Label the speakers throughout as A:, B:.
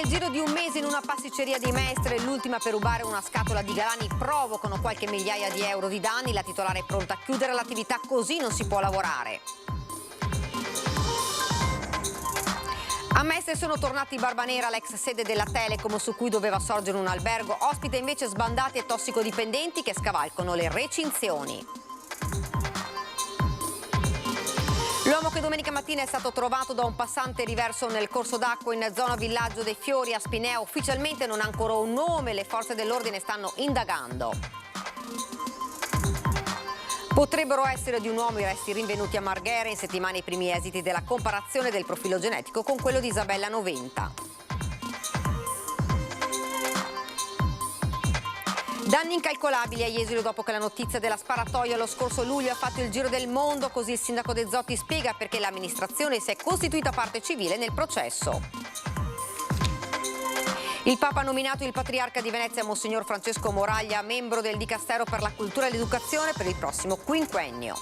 A: Nel giro di un mese in una pasticceria di Mestre, l'ultima per rubare una scatola di Galani, provocano qualche migliaia di euro di danni. La titolare è pronta a chiudere l'attività, così non si può lavorare. A Mestre sono tornati Barbanera, l'ex sede della Telecom su cui doveva sorgere un albergo. Ospite invece sbandati e tossicodipendenti che scavalcano le recinzioni. L'uomo che domenica mattina è stato trovato da un passante riverso nel corso d'acqua in zona Villaggio dei Fiori a Spinea ufficialmente non ha ancora un nome, le forze dell'ordine stanno indagando. Potrebbero essere di un uomo i resti rinvenuti a Marghera. In settimana i primi esiti della comparazione del profilo genetico con quello di Isabella 90. Danni incalcolabili a Jesolo dopo che la notizia della sparatoria lo scorso luglio ha fatto il giro del mondo, così il sindaco De Zotti spiega perché l'amministrazione si è costituita parte civile nel processo. Il Papa ha nominato il patriarca di Venezia, Monsignor Francesco Moraglia, membro del Dicastero per la Cultura e l'Educazione per il prossimo quinquennio.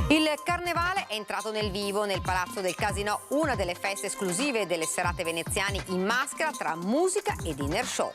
A: Il Carnevale è entrato nel vivo nel Palazzo del Casinò, una delle feste esclusive delle serate veneziane in maschera tra musica e dinner show.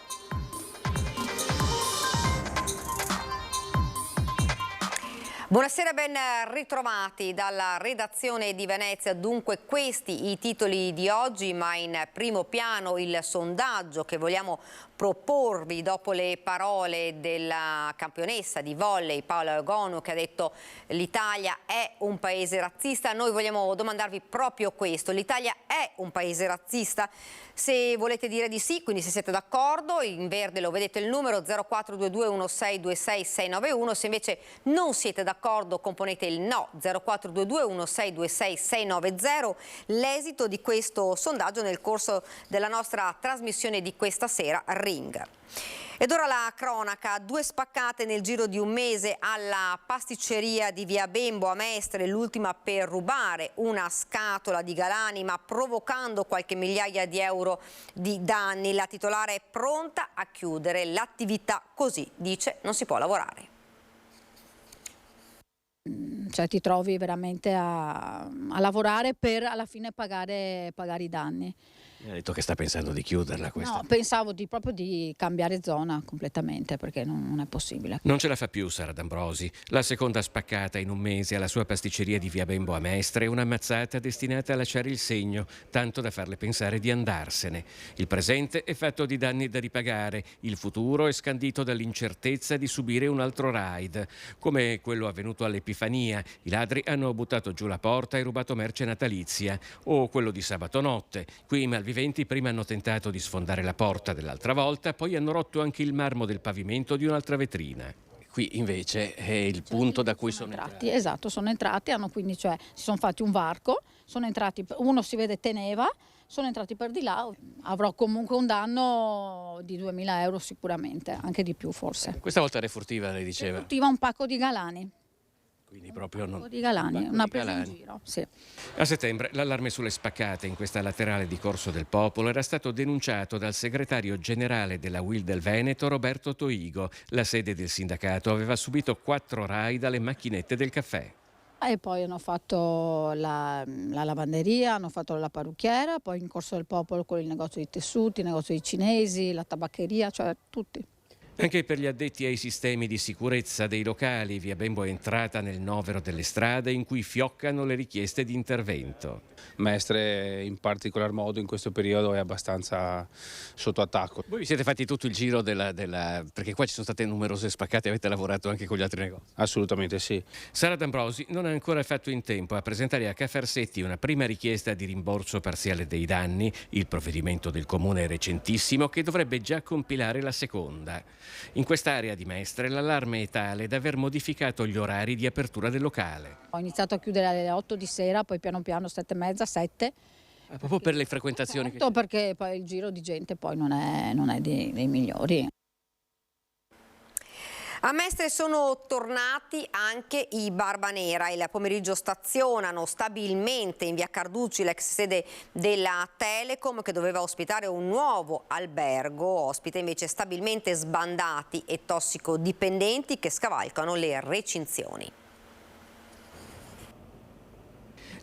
A: Buonasera, ben ritrovati dalla redazione di Venezia. Dunque questi i titoli di oggi, ma in primo piano il sondaggio che vogliamo proporvi dopo le parole della campionessa di volley Paola Egonu, che ha detto l'Italia è un paese razzista. Noi vogliamo domandarvi proprio questo: l'Italia è un paese razzista? Se volete dire di sì, quindi se siete d'accordo, in verde lo vedete il numero 0422 1626 691, se invece non siete d'accordo componete il no 0422 1626 690. L'esito di questo sondaggio nel corso della nostra trasmissione di questa sera, Ring. Ed ora la cronaca: 2 spaccate nel giro di un mese alla pasticceria di Via Bembo a Mestre, l'ultima per rubare una scatola di Galani ma provocando qualche migliaia di euro di danni. La titolare è pronta a chiudere l'attività, così dice non si può lavorare.
B: Cioè ti trovi veramente a lavorare per alla fine pagare i danni.
C: Mi ha detto che sta pensando di chiuderla questa.
B: No, pensavo proprio di cambiare zona completamente, perché non è possibile.
C: Non ce la fa più Sara D'Ambrosi. La seconda spaccata in un mese alla sua pasticceria di Via Bembo a Mestre, una mazzata destinata a lasciare il segno, tanto da farle pensare di andarsene. Il presente è fatto di danni da ripagare, il futuro è scandito dall'incertezza di subire un altro raid, come quello avvenuto all'Epifania. I ladri hanno buttato giù la porta e rubato merce natalizia, o quello di sabato notte. Qui i malviventi prima hanno tentato di sfondare la porta dell'altra volta, poi hanno rotto anche il marmo del pavimento di un'altra vetrina. Qui invece è il punto da cui sono entrati.
B: Esatto, sono entrati, si sono fatti un varco, sono entrati, uno si vede teneva, sono entrati per di là. Avrò comunque un danno di 2.000 euro sicuramente, anche di più forse.
C: Questa volta refurtiva, lei diceva?
B: Refurtiva un pacco di Galani.
C: Quindi proprio non...
B: di Galani, una presa in giro, sì.
C: A settembre l'allarme sulle spaccate in questa laterale di Corso del Popolo era stato denunciato dal segretario generale della UIL del Veneto, Roberto Toigo. La sede del sindacato aveva subito 4 raid alle macchinette del caffè.
B: E poi hanno fatto la lavanderia, hanno fatto la parrucchiera, poi in Corso del Popolo con il negozio di tessuti, il negozio di cinesi, la tabaccheria, cioè tutti.
C: Anche per gli addetti ai sistemi di sicurezza dei locali, Via Bembo è entrata nel novero delle strade in cui fioccano le richieste di intervento.
D: Mestre in particolar modo in questo periodo è abbastanza sotto attacco.
C: Voi vi siete fatti tutto il giro perché qua ci sono state numerose spaccate, avete lavorato anche con gli altri negozi?
D: Assolutamente sì.
C: Sara D'Ambrosi non ha ancora fatto in tempo a presentare a Cafarsetti una prima richiesta di rimborso parziale dei danni. Il provvedimento del comune è recentissimo, che dovrebbe già compilare la seconda. In quest'area di Mestre l'allarme è tale da aver modificato gli orari di apertura del locale.
B: Ho iniziato a chiudere alle 8 di sera, poi piano piano 7:30, 7.
C: Proprio per le frequentazioni?
B: Perché poi il giro di gente poi non è dei migliori.
A: A Mestre sono tornati anche i Barbanera. Il pomeriggio stazionano stabilmente in via Carducci, l'ex sede della Telecom, che doveva ospitare un nuovo albergo. Ospite invece stabilmente sbandati e tossicodipendenti che scavalcano le recinzioni.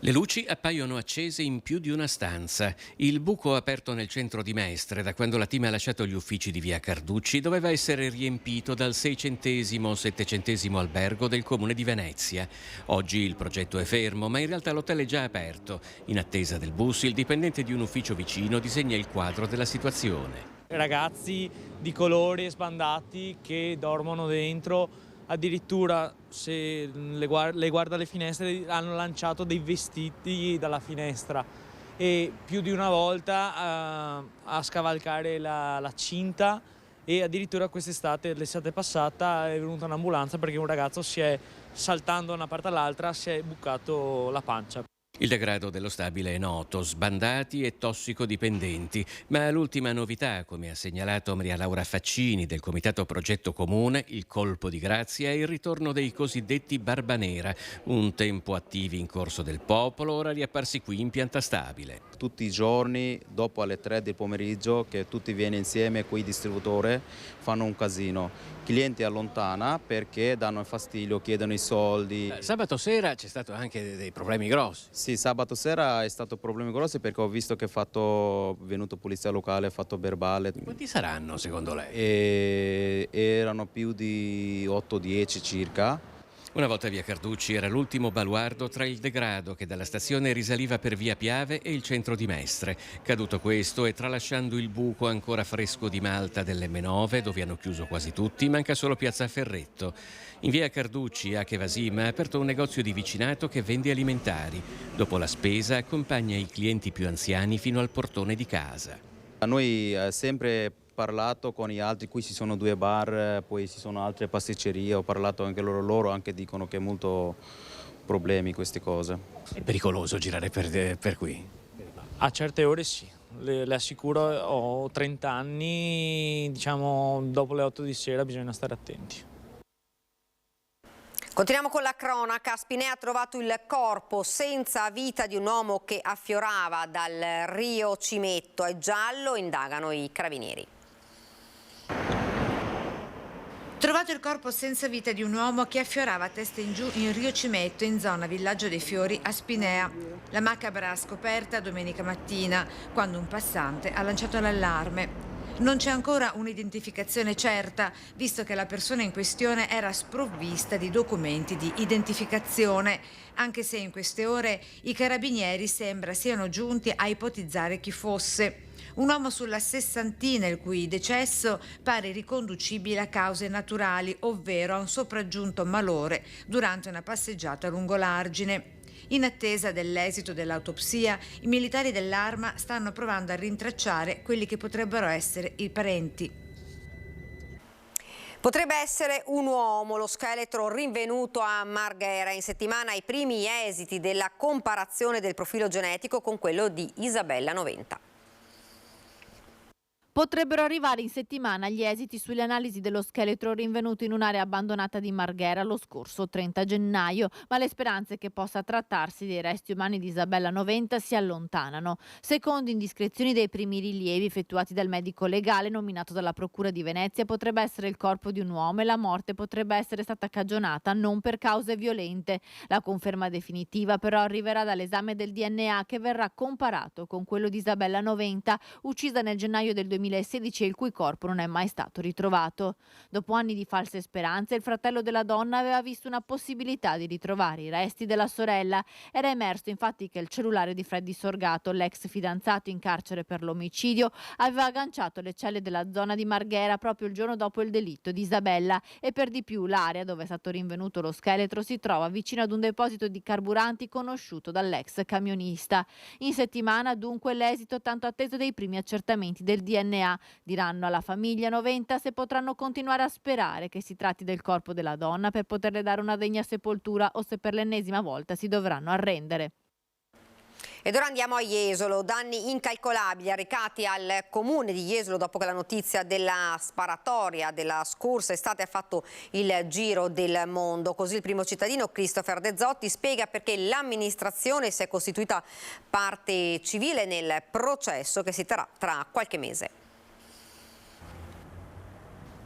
C: Le luci appaiono accese in più di una stanza. Il buco aperto nel centro di Mestre, da quando la team ha lasciato gli uffici di via Carducci, doveva essere riempito dal 600° albergo del comune di Venezia. Oggi il progetto è fermo, ma in realtà l'hotel è già aperto. In attesa del bus, il dipendente di un ufficio vicino disegna il quadro della situazione.
E: Ragazzi di colori sbandati che dormono dentro. Addirittura se le guarda le finestre hanno lanciato dei vestiti dalla finestra e più di una volta a scavalcare la cinta, e addirittura l'estate passata è venuta un'ambulanza perché un ragazzo saltando da una parte all'altra si è bucato la pancia.
C: Il degrado dello stabile è noto, sbandati e tossicodipendenti, ma l'ultima novità, come ha segnalato Maria Laura Faccini del Comitato Progetto Comune, il colpo di grazia è il ritorno dei cosiddetti Barbanera, un tempo attivi in Corso del Popolo, ora riapparsi qui in pianta stabile.
F: Tutti i giorni, dopo alle 3 del pomeriggio, che tutti viene insieme, quei distributori fanno un casino. Il cliente allontana perché danno fastidio, chiedono i soldi.
C: Sabato sera c'è stato anche dei problemi grossi.
F: Sì, sabato sera è stato problemi grossi perché ho visto che è venuto polizia locale, ha fatto verbale.
C: Quanti saranno secondo lei?
F: E erano più di 8-10 circa.
C: Una volta via Carducci era l'ultimo baluardo tra il degrado che dalla stazione risaliva per via Piave e il centro di Mestre. Caduto questo e tralasciando il buco ancora fresco di Malta dell'M9, dove hanno chiuso quasi tutti, manca solo piazza Ferretto. In via Carducci, Ache Vasim ha aperto un negozio di vicinato che vende alimentari. Dopo la spesa accompagna i clienti più anziani fino al portone di casa.
F: A noi sempre parlato con gli altri, qui ci sono 2 bar, poi ci sono altre pasticcerie, ho parlato anche loro anche dicono che è molto problemi queste cose.
C: È pericoloso girare per qui?
E: A certe ore sì, le assicuro, ho 30 anni, diciamo dopo le 8 di sera bisogna stare attenti.
A: Continuiamo con la cronaca. Spinea ha trovato il corpo senza vita di un uomo che affiorava dal Rio Cimetto. È giallo, indagano i carabinieri.
G: Trovato il corpo senza vita di un uomo che affiorava a testa in giù in Rio Cimetto, in zona Villaggio dei Fiori a Spinea. La macabra scoperta domenica mattina, quando un passante ha lanciato l'allarme. Non c'è ancora un'identificazione certa, visto che la persona in questione era sprovvista di documenti di identificazione, anche se in queste ore i carabinieri sembra siano giunti a ipotizzare chi fosse. Un uomo sulla sessantina, il cui decesso pare riconducibile a cause naturali, ovvero a un sopraggiunto malore durante una passeggiata lungo l'argine. In attesa dell'esito dell'autopsia, i militari dell'Arma stanno provando a rintracciare quelli che potrebbero essere i parenti.
A: Potrebbe essere un uomo, lo scheletro rinvenuto a Marghera. In settimana i primi esiti della comparazione del profilo genetico con quello di Isabella Noventa.
H: Potrebbero arrivare in settimana gli esiti sulle analisi dello scheletro rinvenuto in un'area abbandonata di Marghera lo scorso 30 gennaio, ma le speranze che possa trattarsi dei resti umani di Isabella Noventa si allontanano. Secondo indiscrezioni dei primi rilievi effettuati dal medico legale nominato dalla Procura di Venezia, potrebbe essere il corpo di un uomo e la morte potrebbe essere stata cagionata non per cause violente. La conferma definitiva però arriverà dall'esame del DNA che verrà comparato con quello di Isabella Noventa, uccisa nel gennaio del 2016 e il cui corpo non è mai stato ritrovato. Dopo anni di false speranze, il fratello della donna aveva visto una possibilità di ritrovare i resti della sorella. Era emerso infatti che il cellulare di Freddy Sorgato, l'ex fidanzato in carcere per l'omicidio, aveva agganciato le celle della zona di Marghera proprio il giorno dopo il delitto di Isabella, e per di più l'area dove è stato rinvenuto lo scheletro si trova vicino ad un deposito di carburanti conosciuto dall'ex camionista. In settimana dunque l'esito tanto atteso dei primi accertamenti del DNA. Diranno alla famiglia Noventa se potranno continuare a sperare che si tratti del corpo della donna per poterle dare una degna sepoltura o se per l'ennesima volta si dovranno arrendere.
A: Ed ora andiamo a Jesolo, danni incalcolabili arrecati al comune di Jesolo dopo che la notizia della sparatoria della scorsa estate ha fatto il giro del mondo. Così il primo cittadino, Christopher De Zotti, spiega perché l'amministrazione si è costituita parte civile nel processo che si terrà tra qualche mese.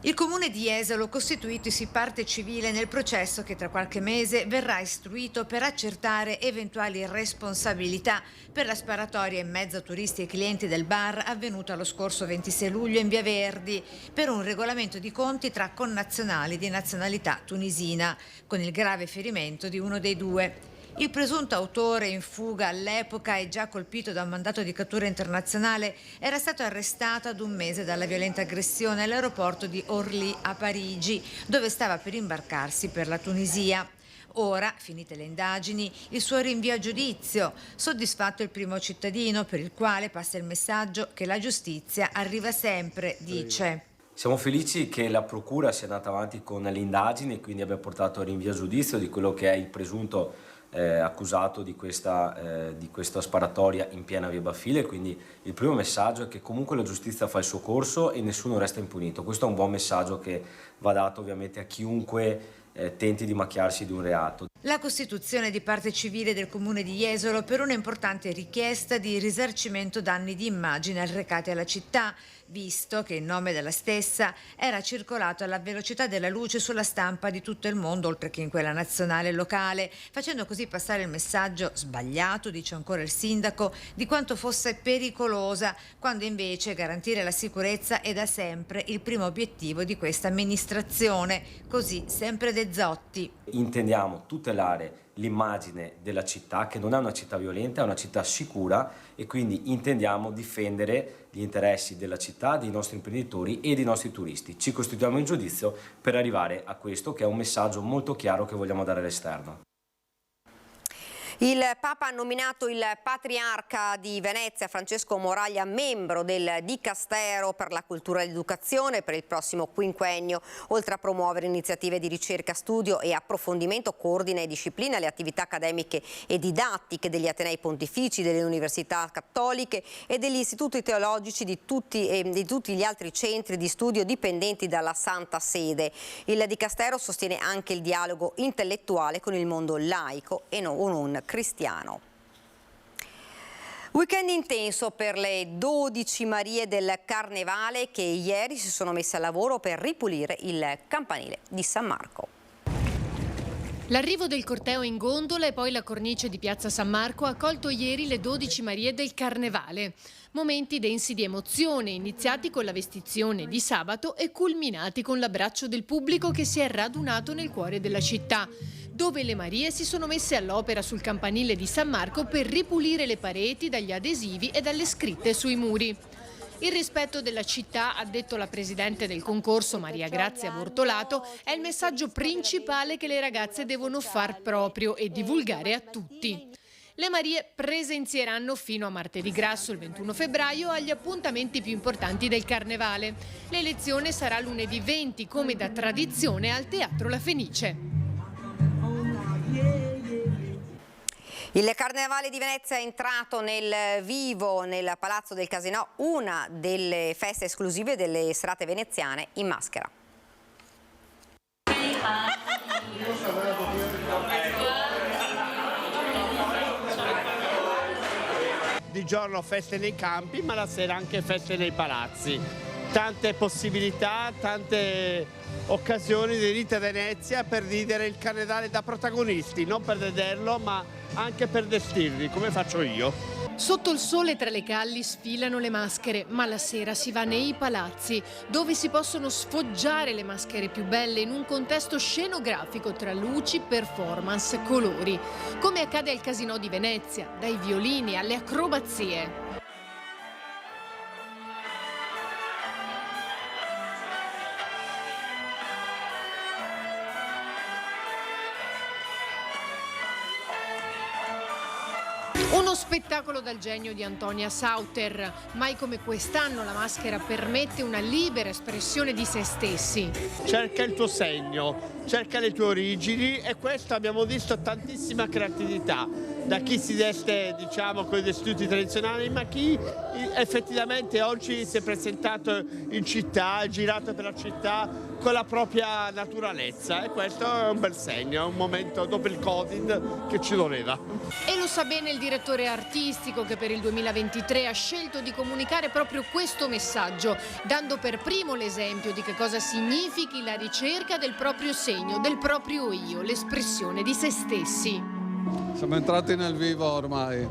G: Il comune di Jesolo costituitosi parte civile nel processo che tra qualche mese verrà istruito per accertare eventuali responsabilità per la sparatoria in mezzo a turisti e clienti del bar avvenuta lo scorso 26 luglio in Via Verdi per un regolamento di conti tra connazionali di nazionalità tunisina, con il grave ferimento di uno dei due. Il presunto autore in fuga all'epoca e già colpito da un mandato di cattura internazionale era stato arrestato ad un mese dalla violenta aggressione all'aeroporto di Orly a Parigi, dove stava per imbarcarsi per la Tunisia. Ora, finite le indagini, il suo rinvio a giudizio, soddisfatto il primo cittadino, per il quale passa il messaggio che la giustizia arriva sempre, dice.
I: Siamo felici che la procura sia andata avanti con le indagini e quindi abbia portato al rinvio a giudizio di quello che è il presunto accusato di questa sparatoria in piena via Baffile. Quindi il primo messaggio è che comunque la giustizia fa il suo corso e nessuno resta impunito. Questo è un buon messaggio che va dato ovviamente a chiunque tenti di macchiarsi di un reato.
G: La costituzione di parte civile del comune di Jesolo per un'importante richiesta di risarcimento danni di immagine arrecati alla città, visto che il nome della stessa era circolato alla velocità della luce sulla stampa di tutto il mondo, oltre che in quella nazionale e locale, facendo così passare il messaggio sbagliato, dice ancora il sindaco, di quanto fosse pericolosa, quando invece garantire la sicurezza è da sempre il primo obiettivo di questa amministrazione. Così sempre De Zotti.
I: Intendiamo tutelare l'immagine della città, che non è una città violenta, è una città sicura, e quindi intendiamo difendere gli interessi della città, dei nostri imprenditori e dei nostri turisti. Ci costituiamo in giudizio per arrivare a questo, che è un messaggio molto chiaro che vogliamo dare all'esterno.
A: Il Papa ha nominato il patriarca di Venezia, Francesco Moraglia, membro del Dicastero per la cultura e l'educazione per il prossimo quinquennio. Oltre a promuovere iniziative di ricerca, studio e approfondimento, coordina e disciplina le attività accademiche e didattiche degli atenei pontifici, delle università cattoliche e degli istituti teologici di tutti gli altri centri di studio dipendenti dalla Santa Sede. Il Dicastero sostiene anche il dialogo intellettuale con il mondo laico e non cristiano. Weekend intenso per le 12 Marie del Carnevale che ieri si sono messe al lavoro per ripulire il campanile di San Marco.
J: L'arrivo del corteo in gondola e poi la cornice di Piazza San Marco ha accolto ieri le 12 Marie del Carnevale. Momenti densi di emozione, iniziati con la vestizione di sabato e culminati con l'abbraccio del pubblico che si è radunato nel cuore della città, dove le Marie si sono messe all'opera sul campanile di San Marco per ripulire le pareti dagli adesivi e dalle scritte sui muri. Il rispetto della città, ha detto la presidente del concorso Maria Grazia Bortolato, è il messaggio principale che le ragazze devono far proprio e divulgare a tutti. Le Marie presenzieranno fino a martedì grasso, il 21 febbraio, agli appuntamenti più importanti del Carnevale. L'elezione sarà lunedì 20, come da tradizione, al Teatro La Fenice.
A: Il Carnevale di Venezia è entrato nel vivo nel Palazzo del Casinò, una delle feste esclusive delle serate veneziane in maschera.
K: Di giorno feste nei campi, ma la sera anche feste nei palazzi. Tante possibilità, tante occasioni di venire a Venezia per vivere il Carnevale da protagonisti, non per vederlo, ma anche per vestirli, come faccio io.
J: Sotto il sole tra le calli sfilano le maschere, ma la sera si va nei palazzi, dove si possono sfoggiare le maschere più belle in un contesto scenografico tra luci, performance, colori, come accade al Casinò di Venezia, dai violini alle acrobazie. Uno spettacolo dal genio di Antonia Sauter. Mai come quest'anno la maschera permette una libera espressione di se stessi.
K: Cerca il tuo segno, cerca le tue origini, e questo abbiamo visto tantissima creatività. da chi si veste, diciamo, con i vestiti tradizionali, ma chi effettivamente oggi si è presentato in città, ha girato per la città con la propria naturalezza, e questo è un bel segno, è un momento dopo il Covid che ci voleva.
J: E lo sa bene il direttore artistico, che per il 2023 ha scelto di comunicare proprio questo messaggio, dando per primo l'esempio di che cosa significhi la ricerca del proprio segno, del proprio io, l'espressione di se stessi.
L: Siamo entrati nel vivo ormai,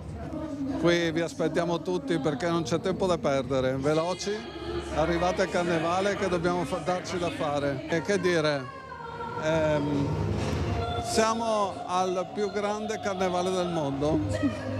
L: qui vi aspettiamo tutti perché non c'è tempo da perdere, veloci, arrivate al carnevale che dobbiamo darci da fare. E che dire, siamo al più grande carnevale del mondo.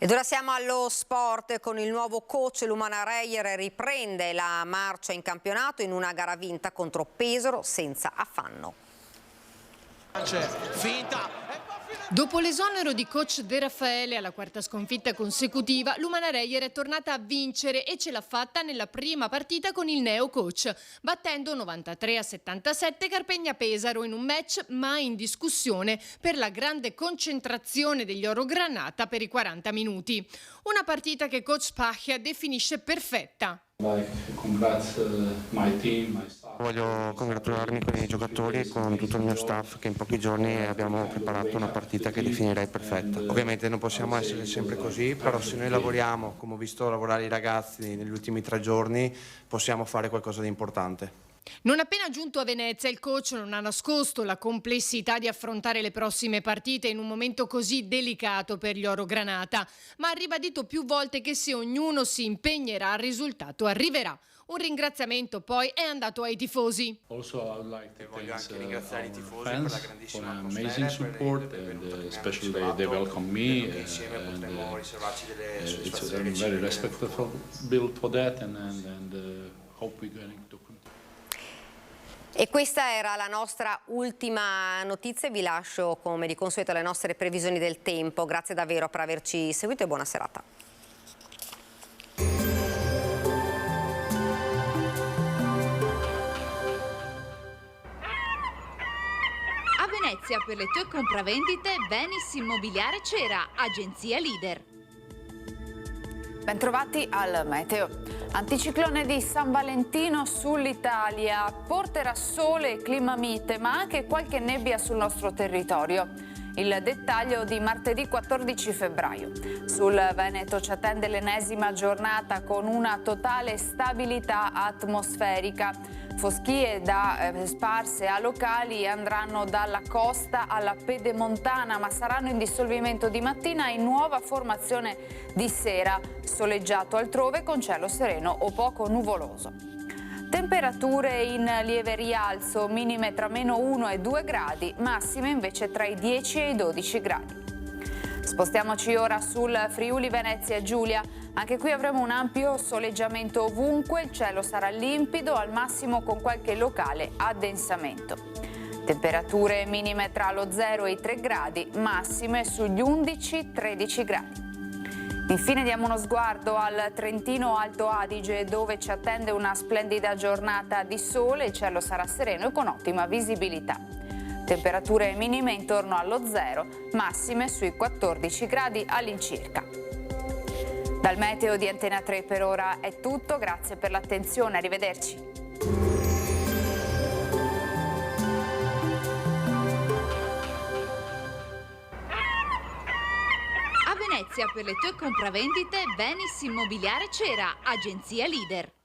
A: Ed ora siamo allo sport con il nuovo coach. L'Umana Reyer riprende la marcia in campionato in una gara vinta contro Pesaro senza affanno.
J: Dopo l'esonero di coach De Raffaele alla quarta sconfitta consecutiva, l'Umana Reyer è tornata a vincere e ce l'ha fatta nella prima partita con il neo coach, battendo 93-77 Carpegna Pesaro in un match mai in discussione per la grande concentrazione degli orogranata per i 40 minuti. Una partita che coach Pacchia definisce perfetta.
M: Voglio congratularmi con i giocatori e con tutto il mio staff, che in pochi giorni abbiamo preparato una partita che definirei perfetta. Ovviamente non possiamo essere sempre così, però se noi lavoriamo, come ho visto lavorare i ragazzi negli ultimi 3 giorni, possiamo fare qualcosa di importante.
J: Non appena giunto a Venezia, il coach non ha nascosto la complessità di affrontare le prossime partite in un momento così delicato per gli orogranata, ma ha ribadito più volte che se ognuno si impegnerà, il risultato arriverà. Un ringraziamento poi è andato ai tifosi.
M: Voglio anche ringraziare i tifosi per la grandissima atmosfera, per
N: especially they welcome me,
M: insieme potremo riservarci delle
N: it's very respectful build for that, and hope we're going to continue.
A: E questa era la nostra ultima notizia. Vi lascio come di consueto alle nostre previsioni del tempo. Grazie davvero per averci seguito e buona serata.
O: A Venezia per le tue compravendite Venis Immobiliare Cera, agenzia leader.
P: Bentrovati al meteo. Anticiclone di San Valentino sull'Italia porterà sole e clima mite, ma anche qualche nebbia sul nostro territorio. Il dettaglio di martedì 14 febbraio. Sul Veneto ci attende l'ennesima giornata con una totale stabilità atmosferica. Foschie sparse a locali andranno dalla costa alla pedemontana, ma saranno in dissolvimento di mattina e in nuova formazione di sera. Soleggiato altrove con cielo sereno o poco nuvoloso. Temperature in lieve rialzo, minime tra -1 e 2 gradi, massime invece tra i 10 e i 12 gradi. Spostiamoci ora sul Friuli Venezia Giulia. Anche qui avremo un ampio soleggiamento ovunque, il cielo sarà limpido, al massimo con qualche locale addensamento. Temperature minime tra lo 0 e i 3 gradi, massime sugli 11-13 gradi. Infine diamo uno sguardo al Trentino Alto Adige, dove ci attende una splendida giornata di sole, il cielo sarà sereno e con ottima visibilità. Temperature minime intorno allo 0, massime sui 14 gradi all'incirca. Dal meteo di Antena 3 per ora è tutto, grazie per l'attenzione, arrivederci.
O: A Venezia per le tue compravendite Venis Immobiliare Cera, agenzia leader.